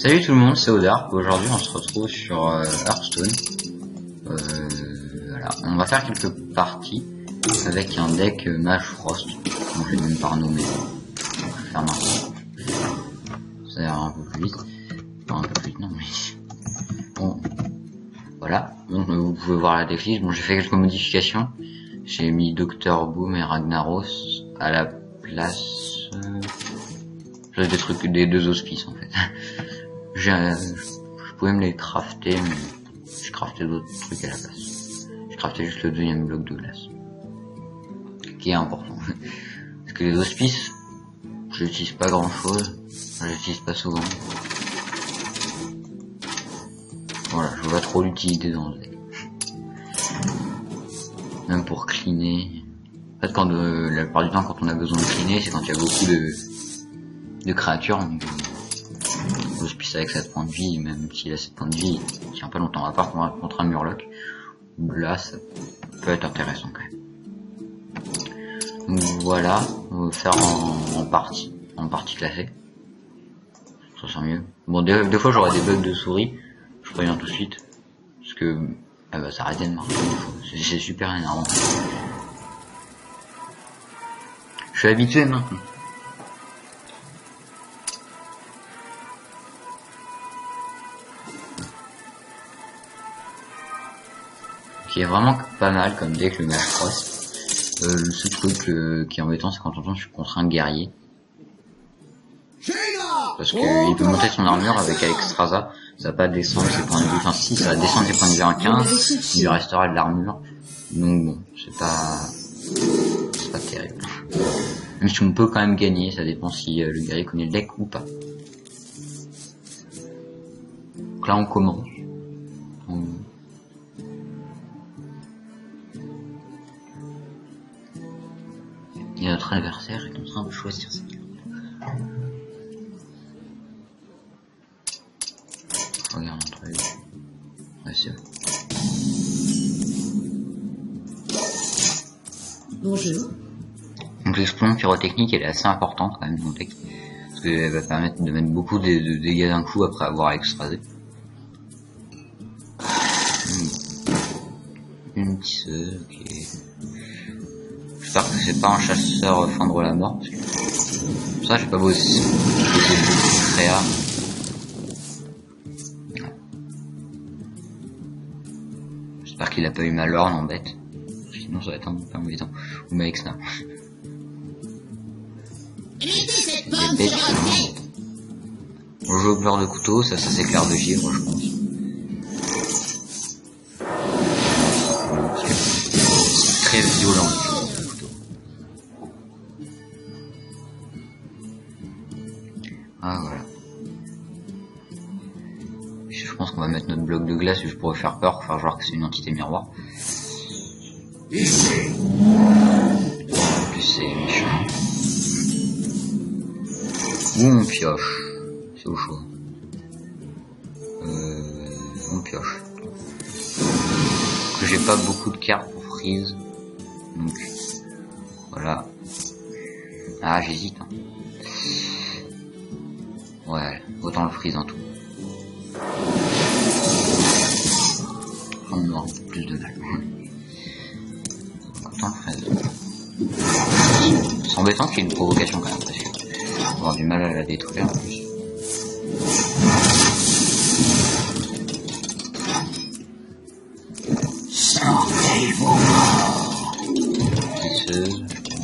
Salut tout le monde, c'est Odark. Aujourd'hui on se retrouve sur Hearthstone. Voilà. On va faire quelques parties avec un deck Mage Frost. Donc je vais même pas renommer. Je vais faire maintenant. Ça ira un peu plus vite. Enfin, un peu plus vite, non mais... Bon. Voilà. Donc vous pouvez voir la decklist. Bon, j'ai fait quelques modifications. J'ai mis Dr Boom et Ragnaros à la place... des trucs, des deux auspices en fait. Je pouvais me les crafter, mais je craftais d'autres trucs à la place. Je craftais juste le deuxième bloc de glace, qui est important. Parce que les auspices, je l'utilise pas grand chose, je l'utilise pas souvent. Voilà, je vois trop l'utilité dans le deck. Même pour cleaner. En fait, quand la plupart du temps, quand on a besoin de cleaner, c'est quand il y a beaucoup de créatures. Donc, l'hospice avec 7 points de vie, même s'il a 7 points de vie, il tient pas longtemps, à part contre un murloc. Là, ça peut être intéressant quand même. Donc voilà, on va faire en partie classée. Ça sent mieux. Bon, des fois j'aurai des bugs de souris, je préviens tout de suite, parce que elle va s'arrêter de marcher. C'est super énervant. Je suis habitué maintenant. Qui est vraiment pas mal comme deck le Mage Frost. Le seul truc qui est embêtant, c'est quand on tombe contre un guerrier. Parce que il peut monter son armure avec Alexstrasza, ça va pas descendre ses points de vie. Enfin si, ça va descendre ses points de vie en 15, il lui restera de l'armure. Donc bon, c'est pas terrible. Même si on peut quand même gagner, ça dépend si le guerrier connaît le deck ou pas. Donc là on commence. Et notre adversaire est en train de choisir ses cartes. Regarde entre eux. Ouais, c'est bon. Bonjour. Donc l'explosion pyrotechnique elle est assez importante quand même dans le deck. Parce qu'elle va permettre de mettre beaucoup de dégâts d'un coup après avoir extrasé. Une tisseuse, ok. J'espère que c'est pas un chasseur feindre la mort, parce que pour ça j'ai pas bossé beaucoup créa. J'espère qu'il a pas eu ma lorne en bête, sinon ça va être un peu embêtant. Ou ma Exna. Les bêtes on joue au beurre de couteau, ça s'éclaire de givre je pense. C'est très violent. Ah voilà. Je pense qu'on va mettre notre bloc de glace juste pour faire peur, pour faire genre que c'est une entité miroir. En plus c'est méchant. Ou on pioche. C'est au choix. On pioche. Parce que j'ai pas beaucoup de cartes pour freeze. Donc voilà. Ah j'hésite. Hein. Ouais, autant le freeze en tout. On aura plus de mal. Autant le freeze. C'est embêtant qu'il y ait une provocation quand même, parce que on va avoir du mal à la détruire en plus. Sortez-vous! Tisseuse, je pense.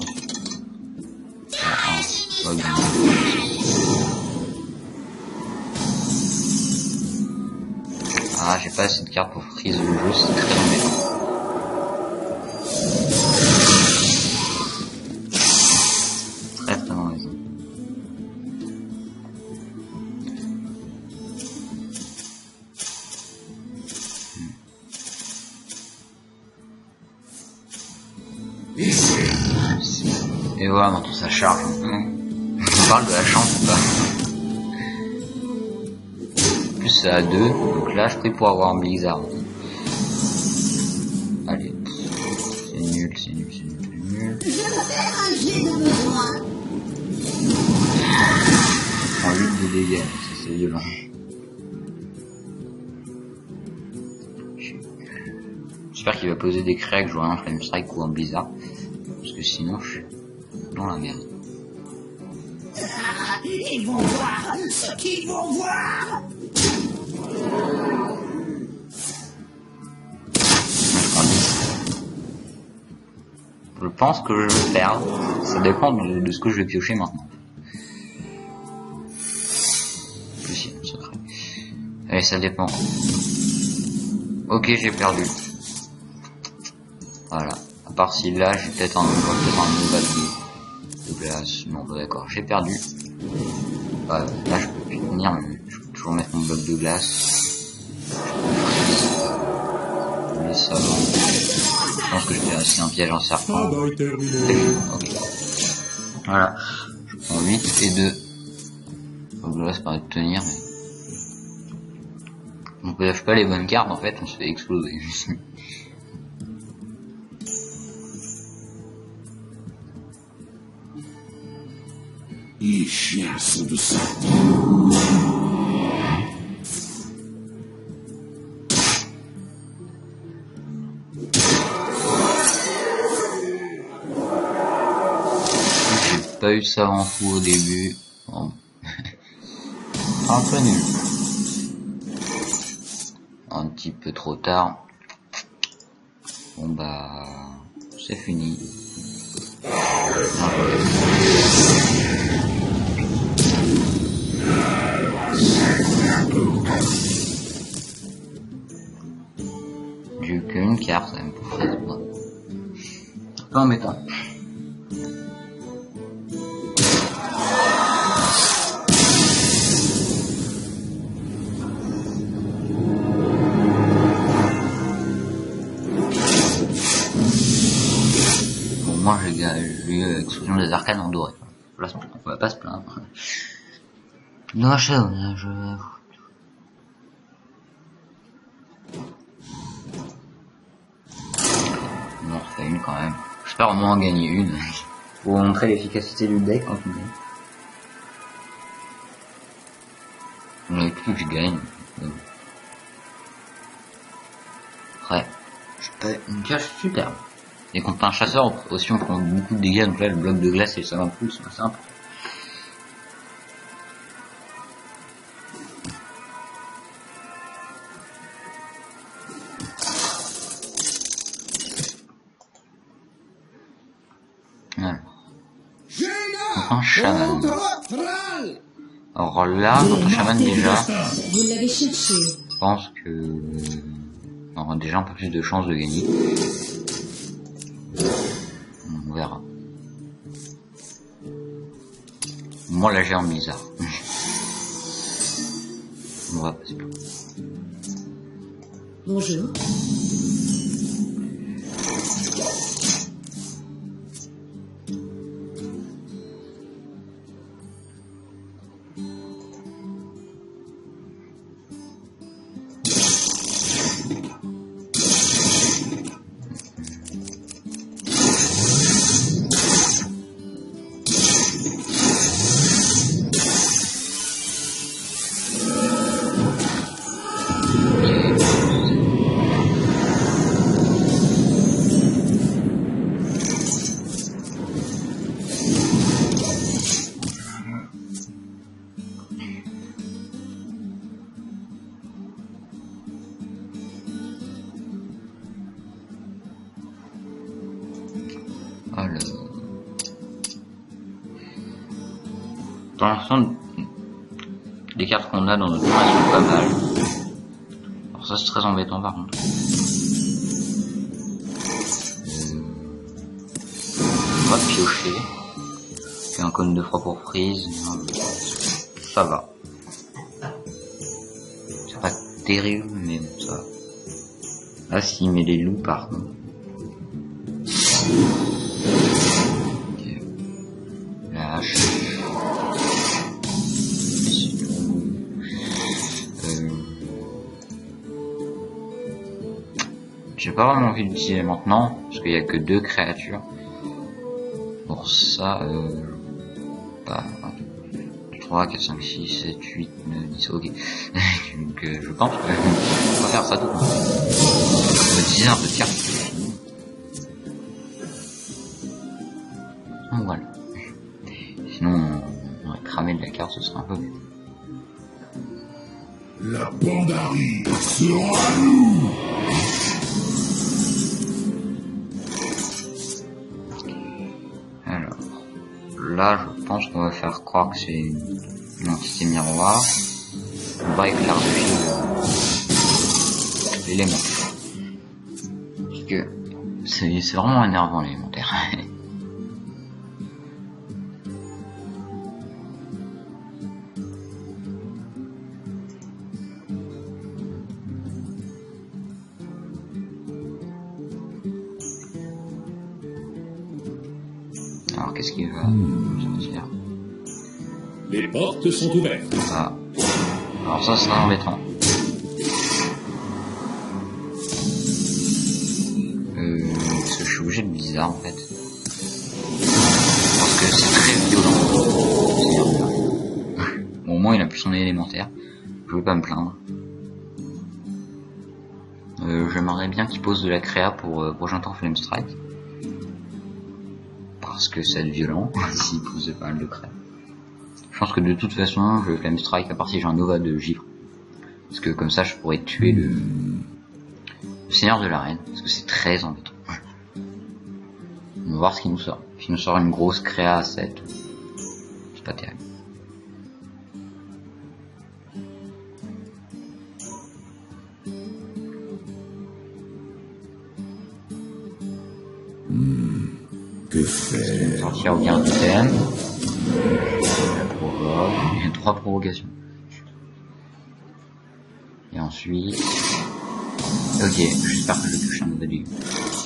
Ah, j'ai pas assez de cartes pour freeze le jeu, c'est très embêtant. Très embêtant. Et voilà, maintenant ça charge. On parle de la chance ou pas? C'est à 2, donc là je prie pour avoir un blizzard. Allez, c'est nul. Je vais faire un jet de besoin. En 8 de dégâts, c'est violent. J'espère qu'il va poser des cracks, je vois un Flame Strike ou un Blizzard. Parce que sinon, je suis dans la merde. Ils vont voir ce qu'ils vont voir. Je pense que je vais perdre. Ça dépend de ce que je vais piocher maintenant. Plus un secret. Allez, ça dépend. Ok, j'ai perdu. Voilà. À part si là, j'ai peut-être un Nova de glace. Non, d'accord, j'ai perdu. Là, je peux plus tenir, mais je peux toujours mettre mon bloc de glace. Les savants. Je pense que je vais rester un piège en serpent. Ok. Voilà. Je prends 8 et 2. Le glace paraît de tenir, mais... On lâche pas les bonnes cartes, en fait, on se fait exploser. Les chiens sont de sang. J'ai pas eu de savant fou au début. Bon. Un peu nul. Un petit peu trop tard. Bon bah... c'est fini. J'ai eu qu'une carte, ça me fraise pas. Un peu embêtant. Bon, moi j'ai eu Explosion des Arcanes en doré. Là, on va pas se plaindre. Non, je... Non, c'est pas une quand même. J'espère au moins en gagner une. Pour montrer l'efficacité du deck quand on gagne. On n'avait plus que je gagne. Ouais. Une pioche superbe. Et contre un chasseur aussi on prend beaucoup de dégâts, donc là le bloc de glace et le savant fou sont assez importants. Alors. Un chaman. Alors là, contre un chaman déjà, Vous l'avez cherché. je pense que on aura déjà un peu plus de chances de gagner. On verra. Moi là j'ai un bizarre. On va passer. Bonjour. Alors, pour l'instant, les cartes qu'on a dans notre main elles sont pas mal. Alors ça c'est très embêtant par contre. On va piocher. Puis un cône de froid pour freeze. Ça va. C'est pas terrible mais bon, ça va. Là s'il met les loups par contre. J'ai pas vraiment envie d'utiliser maintenant, parce qu'il y a que 2 créatures. Pour ça, bah, 3, 4, 5, 6, 7, 8, 9, 10, ok. Donc je pense que on va faire ça tout le temps. utiliser un peu de carte. Donc voilà. Sinon, on aurait cramé de la carte, ce serait un peu bête. La Pandarie sera à nous. Alors, là, je pense qu'on va faire croire que c'est une entité miroir. On va éclairer l'élément. Parce que c'est vraiment énervant l'élémentaire. Alors qu'est-ce qu'il va sortir? Les portes sont ouvertes. Ah. Alors ça sera embêtant. Parce que je suis obligé de bizarre en fait. Parce que c'est très violent. Bon, au moins il a plus son élémentaire. Je vais pas me plaindre. J'aimerais bien qu'il pose de la créa pour prochain temps Flame Strike. Parce que ça va être violent s'il pose pas mal de créa. Je pense que de toute façon je vais Flame Strike à partir de j'ai un Nova de givre. Parce que comme ça je pourrais tuer le Seigneur de l'arène. Parce que c'est très embêtant. On va voir ce qu'il nous sort. S'il nous sort une grosse créa à 7. C'est pas terrible. Que faire? Sortir aucun item. Il y a 3 provocations. Et ensuite... Ok, j'espère que je touche un nouvel.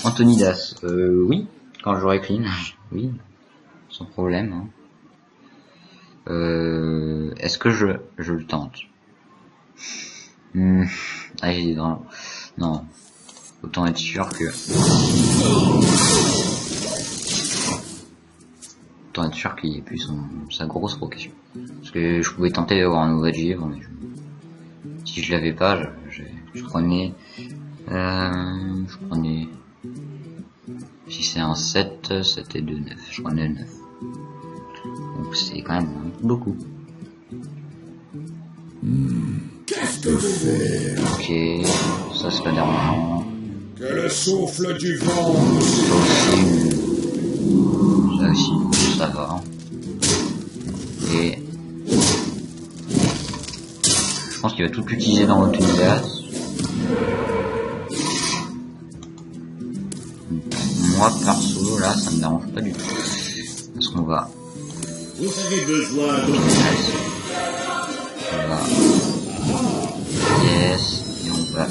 Antonidas, oui, quand j'aurai clean, oui, sans problème. Hein. Est-ce que je le tente? Ah, j'ai dit non. Non. Autant être sûr que... Autant être sûr qu'il n'y ait plus sa grosse provocation. Parce que je pouvais tenter d'avoir un nouveau givre, mais si je l'avais pas, je prenais... je prenais... Si c'est un 7, c'était 2, 9. Je prenais le 9. Donc c'est quand même beaucoup. Qu'est-ce que faire? Ok, ça c'est pas dérangeant. Que le souffle du vent. Ça aussi, ça va. Et... je pense qu'il va tout utiliser dans Antonidas. Moi perso là ça me dérange pas du tout parce qu'on va Vous avez besoin de... on va yes et on va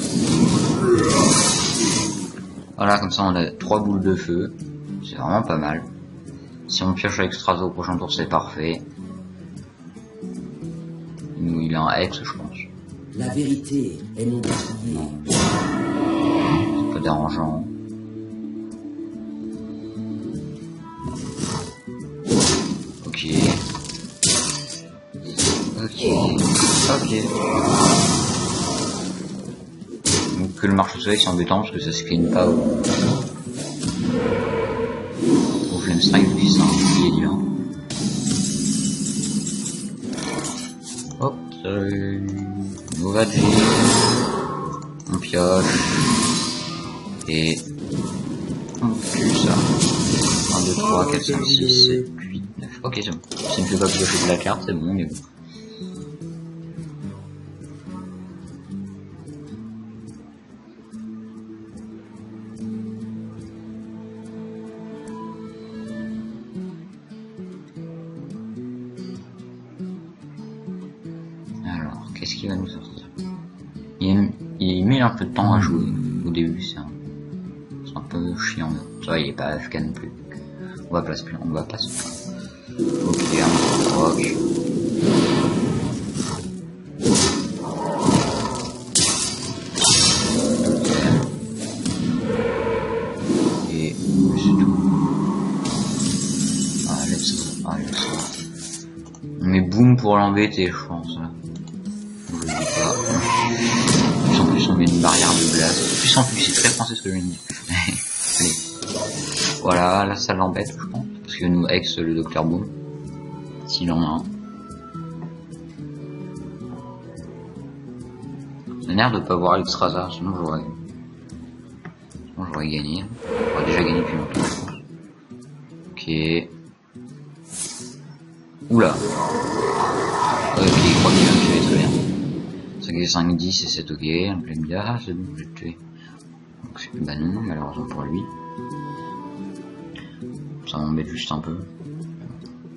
voilà, comme ça on a 3 boules de feu, c'est vraiment pas mal. Si on pioche avec Strazo au prochain tour c'est parfait. Il a un Hex je pense. La vérité est mon bouclier. C'est pas dérangeant. Ok. Donc que le marche au soleil c'est embêtant parce que ça se clean pas au Flame Strike vu que c'est un bouclier divin. Hop, Nova G, on pioche et on tue ça. 1, 2, 3, 4, 5, 6, 7, 8, 9. Ok, c'est bon. Ça ne fait pas piocher de la carte, c'est bon, mais bon. Alors, qu'est-ce qu'il va nous sortir? Il met un peu de temps à jouer au début, c'est un peu chiant. Ça va, il est pas AFK non plus. On va pas se plaindre. Ok, un proc. Et c'est tout. Ah, laisse-moi. On met boom pour l'embêter, je pense. Là. Je le dis pas. En plus, on met met une barrière de glace. Puissant plus, c'est très français ce que je viens de dire. Allez. Voilà, là ça l'embête, je pense. Parce que nous ex le Docteur Boom. S'il en a un. Ça a l'air de pas voir Alexstrasza, sinon j'aurais gagné. J'aurais déjà gagné depuis longtemps, je pense. Ok. Oula. Ok, je crois qu'il va me tuer, très bien. 5 et 5, 10 et 7, ok. Donc là, il me dit, ah, c'est bon, je vais te tuer. Donc c'est bah non, malheureusement pour lui. Ça m'embête juste un peu.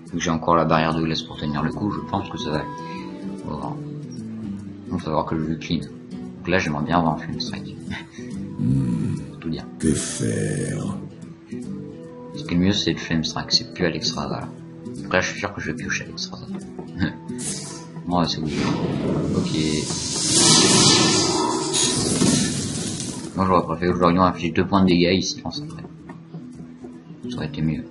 Vu que j'ai encore la barrière de glace pour tenir le coup, je pense que ça va. On va voir. Donc ça va voir que je le clean. Donc là, j'aimerais bien avoir un Flame Strike. Pour tout dire. Que faire? Ce qui est le mieux, c'est le Flame Strike, c'est plus Alexstrasza là. Après, je suis sûr que je vais piocher Alexstrasza. Bon, c'est obligé. Ok. Moi, j'aurais préféré que j'aurais infligé 2 points de dégâts ici en après. Ça aurait été mieux.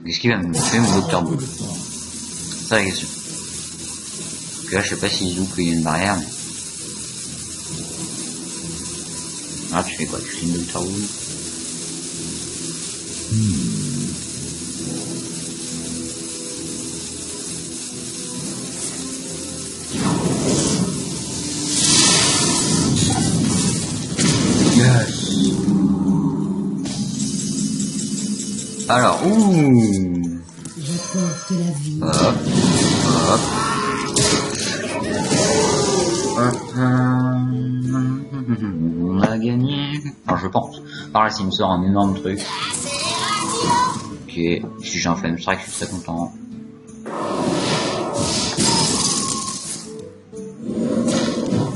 Qu'est-ce qu'il va me faire, mon Docteur Boule? C'est ça la question. Parce que là, je sais pas s'il joue qu'il y a une barrière, mais... Ah, tu fais quoi? Tu fais une Docteur Boule? Yes. Alors, ouh. J'apporte la vie. Hop, hop. On a gagné. Enfin, je pense. Par là, s'il me sort un énorme truc. Ok, si j'ai un Flame Strike, je suis très content.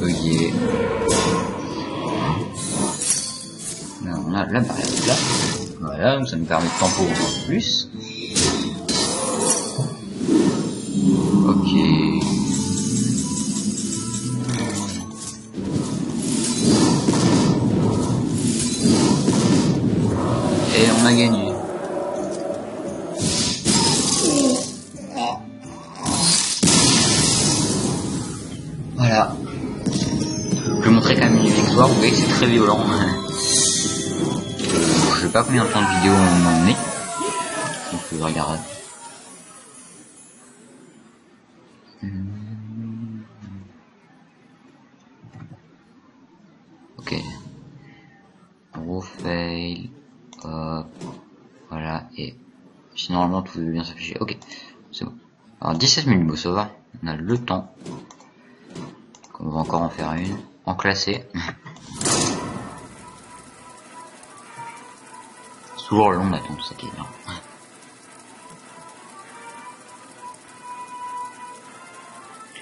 Ok. Là, on a la barrière de là. Voilà, donc ça nous permet de tempo en plus. Ok. Et on a gagné. Voilà. Je vais montrer quand même une victoire, vous voyez que c'est très violent. Je sais pas combien de temps de vidéo on en est. Donc je regarde. Ok. Gros fail. Hop. Voilà. Et si normalement tout veut bien s'afficher. Ok. C'est bon. Alors 17 minutes, bon, ça va. On a le temps. On va encore en faire une. En classé. C'est toujours long d'attendre, ça qui est bien.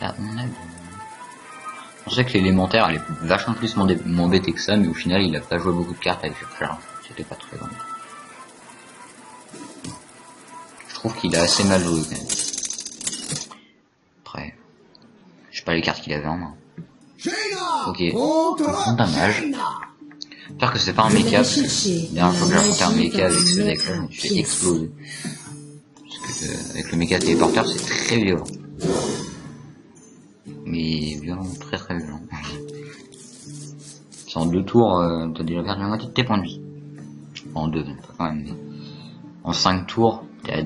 Là, on a... Je sais que l'élémentaire allait vachement plus m'embêter que ça, mais au final il a pas joué beaucoup de cartes avec Surcharge. C'était pas très bon. Je trouve qu'il a assez mal joué quand même. Après, je sais pas les cartes qu'il avait en main. Ok, un damage. J'espère que c'est pas un mecha, parce que la dernière fois que j'ai affronté un mecha avec ce deck là, je me suis fait exploser. Parce que avec le mecha téléporteur c'est très violent. Mais violent, très très violent. C'est en 2 tours, t'as déjà perdu la moitié de tes points de vie. En 2, pas quand même, mais... En 5 tours, t'es à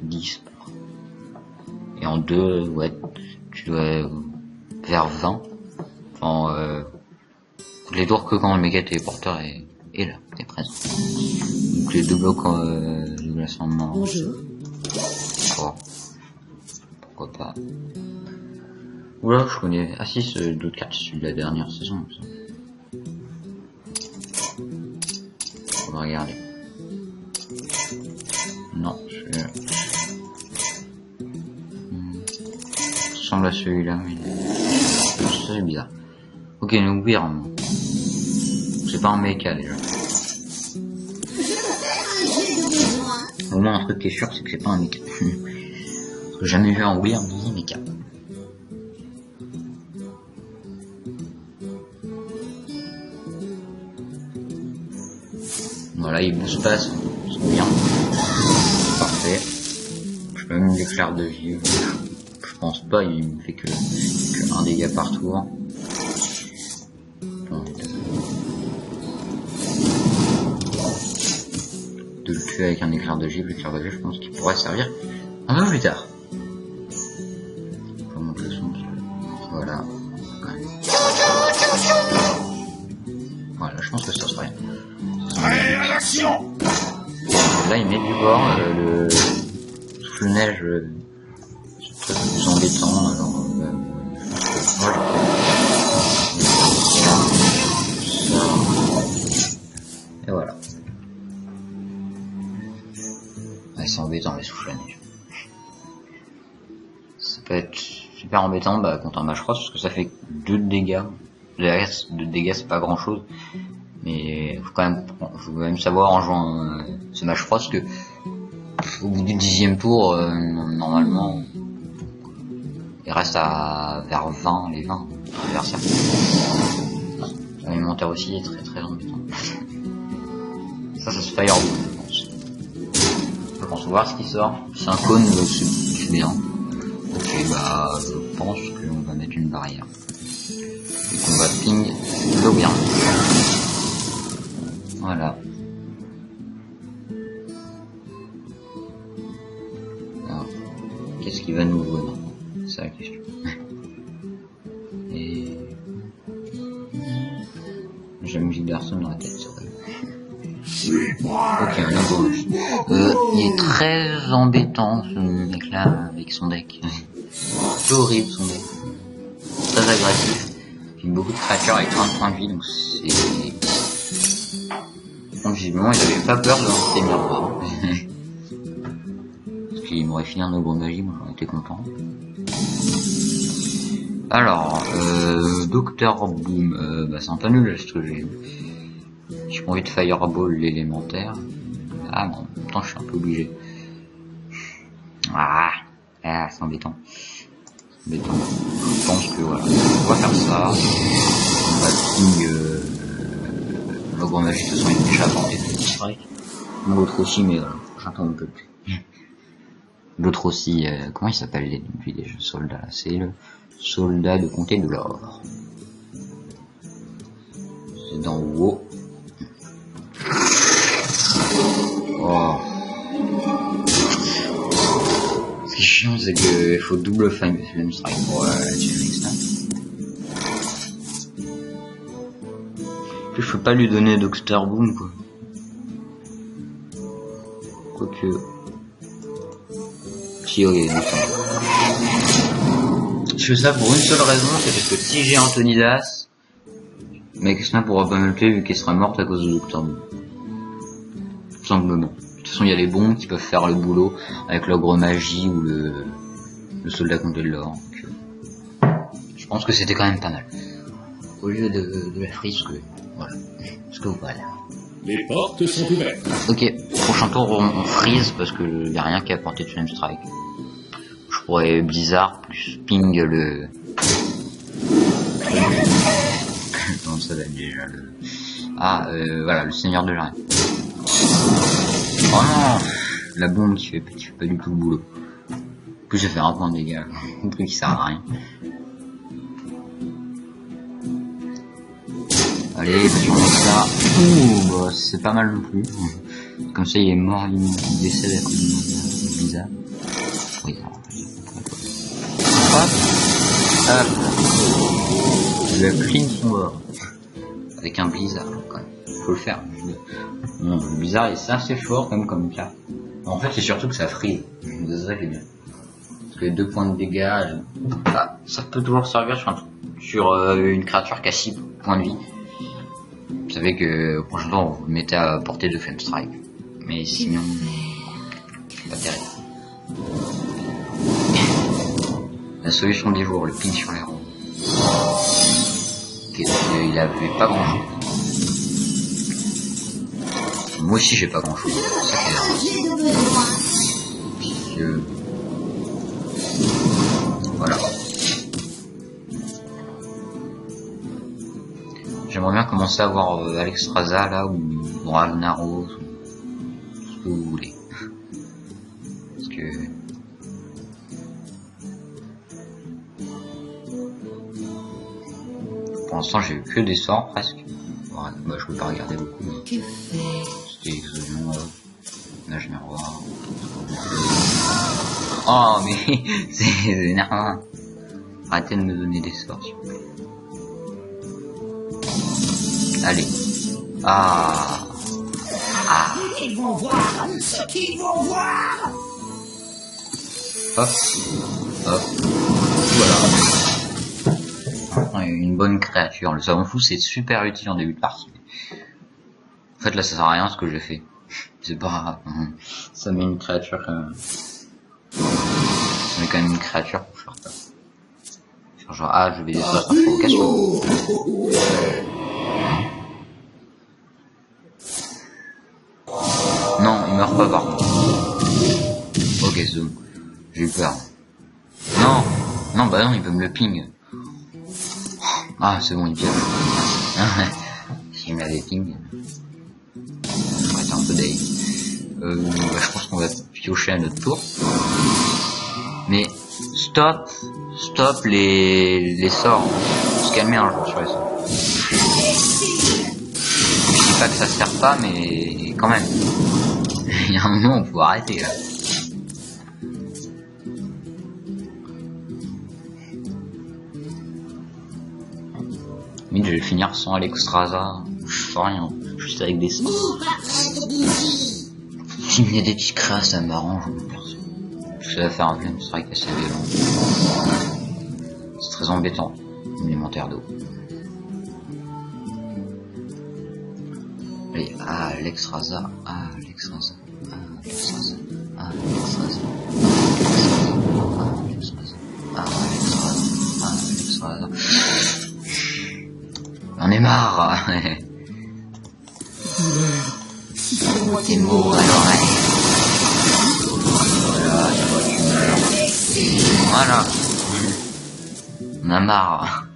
10. Et en 2, ouais, tu dois vers 20. Enfin, les tours que quand le méga téléporteur est là, est présent. Donc les 2 blocs de glace en main. Bonjour. Oh. Pourquoi pas. Oula, je connais. Ah si, d'autres cartes issues de la dernière saison. Ça. On va regarder. Non, celui-là. Ça ressemble à celui-là, mais... Ça c'est bizarre. Ok, nous Wyrm. C'est pas un mecha déjà. Au moins un truc qui est sûr, c'est que c'est pas un mecha. Parce que j'ai jamais vu un Wyrm dans un mecha. Voilà, il booste pas, c'est bien. Parfait. Je peux même l'éclair de vie. Je pense pas, il me fait que un dégât par tour. tuer avec un éclair de givre. L'éclair de givre, je pense qu'il pourrait servir un peu plus tard. Faut monter le son. Voilà. Voilà, je pense que ça serait bien. Prêt à l'action. Là, il met du bord, le souffle-neige, c'est très plus embêtant, alors, voilà. Et voilà. Ouais, c'est embêtant, les souffle-neige. Ça peut être super embêtant, contre un Mashross, parce que ça fait 2 de dégâts. 2 de dégâts, c'est pas grand chose. Mais faut quand même savoir en jouant ce Mashross que au bout du 10e tour, normalement, il reste à vers 20, les 20 adversaires. L'alimentaire aussi est très très embêtant. Ça se Fireball, je pense. Je pense voir ce qui sort. C'est un cône, c'est bien. Ok, je pense qu'on va mettre une barrière. Et qu'on va ping l'eau bien. Voilà. Alors, qu'est-ce qu'il va nous jouer maintenant? C'est la question. Et... j'aime Gilberson dans la tête, c'est vrai. Ok, un Ogre. Il est très embêtant, ce mec-là, avec son deck. C'est horrible, son deck. Très agressif. Il a beaucoup de créatures avec 30 points de vie, donc c'est... Donc visiblement ils avaient pas peur de lancer des miroirs. Parce qu'il m'aurait filé un ogre magie, moi j'aurais été content. Alors, Dr Boom, c'est un peu nul ce que j'ai. J'ai pas envie de Fireball l'élémentaire. Ah bon, en même temps je suis un peu obligé. C'est embêtant. Je pense que voilà, on va faire ça. On va ping l'ogre magie, de toute façon il est déjà porté de strike. L'autre aussi, mais voilà, j'entends un peu plus. L'autre aussi, comment il s'appelle lui déjà, soldat, c'est le soldat de comté de l'or. C'est dans WoW. Oh. Ce qui est chiant, c'est qu'il faut double flame strike pour tuer le mec. Je peux pas lui donner Dr Boom quoi. Quoique... si, ok, je fais ça pour une seule raison, c'est parce que si j'ai Antonidas, Mexna pourra pas me le tuer vu qu'elle sera morte à cause de Dr Boom. Tout simplement. De toute façon, il y a les bombes qui peuvent faire le boulot avec l'ogre magie ou le soldat comté de l'or. Je pense que c'était quand même pas mal. Au lieu de la frise que... voilà. Parce que voilà. Les portes sont ouvertes. Ok, prochain tour on freeze parce que y a rien qui a apporté de Flame Strike. Je pourrais Blizzard plus ping le... non, ça va être déjà le... voilà, le Seigneur de l'arène. Oh non, la bombe qui fait pas du tout le boulot. En plus, je vais faire un point de dégâts, un truc qui sert à rien. Allez, sur ça. Ouh, c'est pas mal non plus. Comme ça, il est mort, il décède à cause de Blizzard. Oui, hop. Je vais clean son bord. Avec un Blizzard, quand même. Faut le faire. Non, le Blizzard, il est assez fort, comme carte. En fait, c'est surtout que ça freeze. C'est ça qui est bien. Parce que les 2 points de dégâts, ça peut toujours servir sur une créature qui a 6 points de vie. Vous savez que au prochain tour vous le mettez à portée de Flame Strike. Mais sinon, c'est pas terrible. La solution des jours, le ping sur les ronds. Okay, il avait pas grand chose. Moi aussi j'ai pas grand chose. Ça fait voilà. J'aimerais bien commencer à voir Alexstrasza là ou Ragnaros, ce que vous voulez. Parce que pour l'instant j'ai eu que des sorts presque. Ouais, je peux pas regarder beaucoup. Mais... c'était Exodion. Là, je vais revoir. Oh, mais c'est énervant. Arrêtez de me donner des sorts, s'il vous plaît. Allez. Ah. Ah. Ils vont voir ce qu'ils vont voir. Hop. Hop. Voilà. Ouais, une bonne créature. Le savon fou, c'est super utile en début de partie. En fait, là, ça sert à rien ce que j'ai fait. C'est pas grave. Ça met une créature quand même. Ça met quand même une créature pour faire peur. Genre, ah, je vais faire par provocation. Non, il meurt pas par contre. Ok, zoom. J'ai eu peur. Non, non, bah non, il peut me le ping. Ah, c'est bon, il pire. S'il m'avait ping, j'aurais été un peu day. Bah, je pense qu'on va piocher à notre tour. Mais stop les sorts. Faut se calmer un jour sur les sorts. Je dis pas que ça sert pas, mais quand même. Il y a un moment où on peut arrêter là. Mais je vais finir sans Alexstrasza, sans rien, juste avec des sorts. S'il y a des petites créas, ça m'arrange, perso. Je vais faire un flame strike assez violent. C'est très embêtant, élémentaire d'eau. Allez, Alexstrasza, Alexstrasza, Alexstrasza, Alexstrasza, Alexstrasza, Alexstrasza, Alexstrasza. J'en ai marre. Tes mots à l'oreille. Voilà, toi tu meurs. Voilà. On a marre.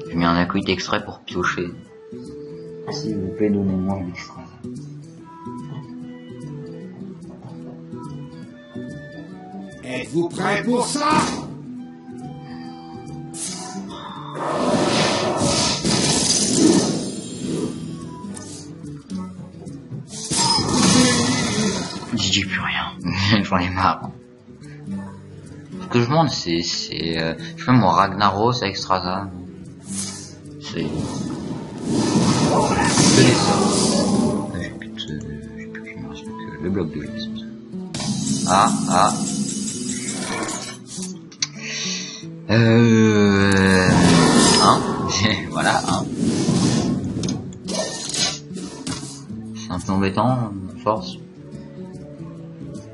J'ai mis un acquit extrait pour piocher. S'il vous plaît, donnez-moi un extrait. Êtes-vous prêts pour ça? Je dis plus rien. J'en ai marre. Ce que je demande, c'est je sais pas moi, Ragnaros avec Strasza. C'est que les sorts. J'ai plus de, il me reste plus que le bloc de glace. Hein. Voilà, hein. C'est un peu embêtant, force.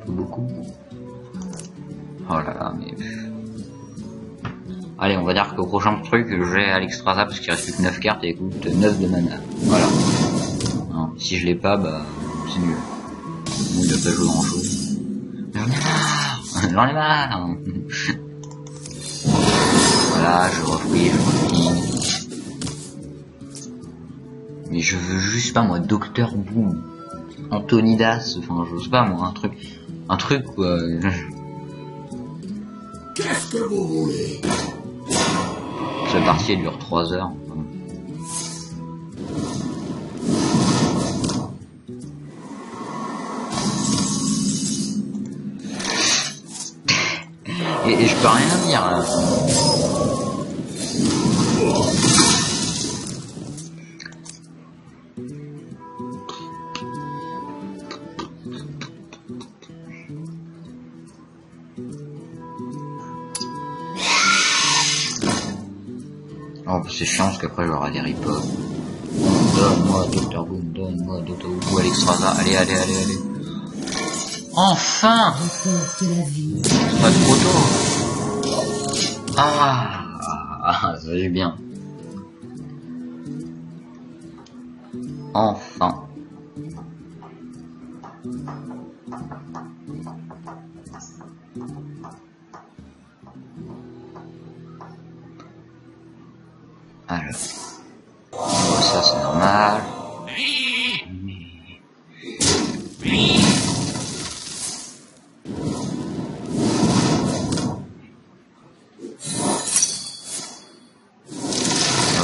Beaucoup. Oh là là, mais... Allez, on va dire qu'au prochain truc, j'ai Alexstrasza parce qu'il reste plus que 9 cartes et coûte 9 de mana. Voilà. Non, si je l'ai pas, bah, c'est nul. Bon, il a pas joué grand chose. J'en ai marre. Voilà, je refouille. Mais je veux juste pas, moi, Docteur Boom. Antonidas, enfin, je sais pas, moi, un truc, quoi. Qu'est-ce que vous voulez? Cette partie, elle dure 3 heures. Et je peux rien dire, là. Oh, c'est chiant parce qu'après j'aurai des ripots. Donne-moi Dr. Boom, donne-moi Dr. Boom, Alexstrasza, allez. Enfin! Remporte la vie. C'est pas trop tôt. Ça fait bien. Enfin. Alors. Bon, ça c'est normal.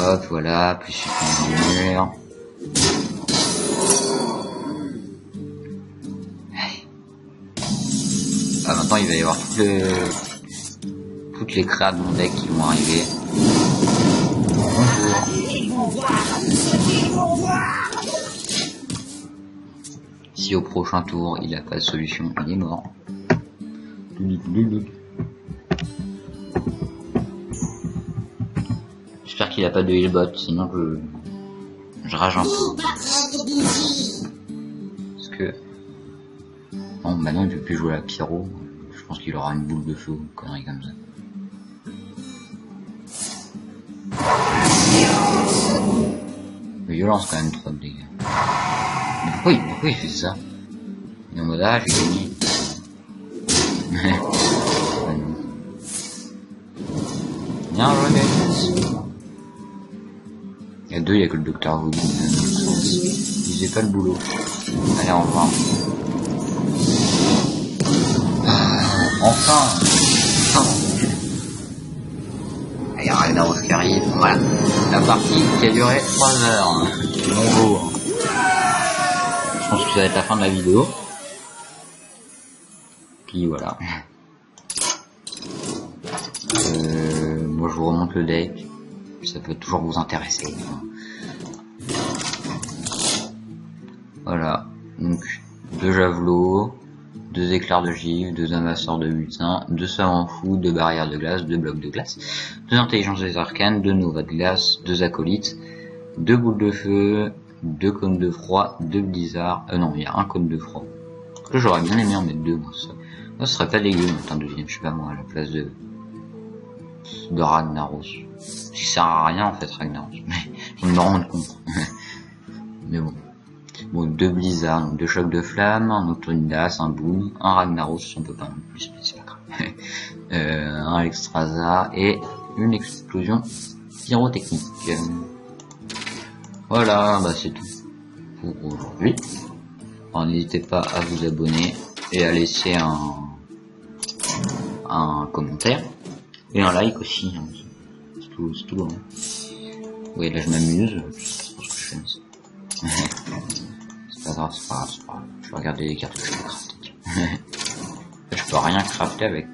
Hop, voilà, plus supplémentaire. temps, il va y avoir toutes les créas de mon deck qui vont arriver. Bonjour. Ils vont voir ce qu'ils vont voir. Si au prochain tour, il a pas de solution, il est mort. J'espère qu'il a pas de healbot, sinon je rage un peu. Parce que... Bon, maintenant il peut plus jouer à la pyro. Je pense qu'il aura une boule de feu ou une connerie comme ça. Violence quand même, trop de dégâts. Mais pourquoi il fait ça? Il est en mode ah, j'ai gagné. Bien joué. Il y a deux, il y a que le docteur Woody. Il faisait pas le boulot. Allez, au revoir. Enfin. Il y a Ragnaros qui arrive. Voilà. La partie qui a duré 3 heures. Bonjour. Je pense que ça va être la fin de la vidéo. Puis voilà. Moi je vous remonte le deck. Ça peut toujours vous intéresser. Voilà. Donc 2 javelots, 2 éclairs de givre, 2 amasseurs de butin, 2 savants fous, 2 barrières de glace, 2 blocs de glace, 2 intelligences des arcanes, 2 novas de glace, 2 acolytes, 2 boules de feu, 2 cônes de froid, 2 blizzards. Non, il y a un cône de froid. Que j'aurais bien aimé en mettre 2, moi. Ça serait pas dégueu, mais un deuxième, je sais pas moi, à la place de Ragnaros. Ça sert à rien en fait, Ragnaros. Je me rends compte. Mais bon. Bon, 2 blizzards, donc 2 chocs de flamme, un Autonidas, un boom, un Ragnaros, on peut pas non plus, mais c'est pas grave. Un Extraza et une explosion pyrotechnique. Voilà, bah c'est tout pour aujourd'hui. Alors, n'hésitez pas à vous abonner et à laisser un commentaire et un like aussi. Hein. C'est tout. Hein. Oui, là je m'amuse. Je sais pas trop ce que je fais, mais c'est pas grave. Je vais regarder les cartes que je peux crafter. Je peux rien crafter avec.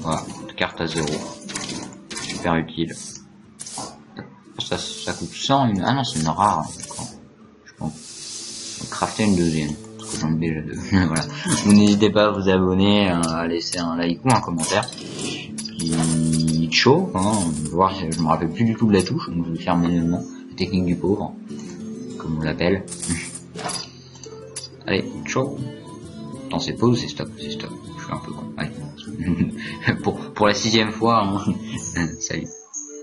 Voilà, carte à 0. Super utile. Ça coûte 100 une... Ah non, c'est une rare, d'accord. Je pense. Crafter une deuxième, parce que j'en ai déjà 2. Voilà. Vous n'hésitez pas à vous abonner, à laisser un like ou un commentaire. Puis chaud, hein, voir, je me rappelle plus du tout de la touche, donc je vais le faire manuellement. La technique du pauvre, comme on l'appelle. Allez, ciao. Attends, c'est pause, c'est stop. Je suis un peu con. Allez. pour la 6e fois, hein. Salut.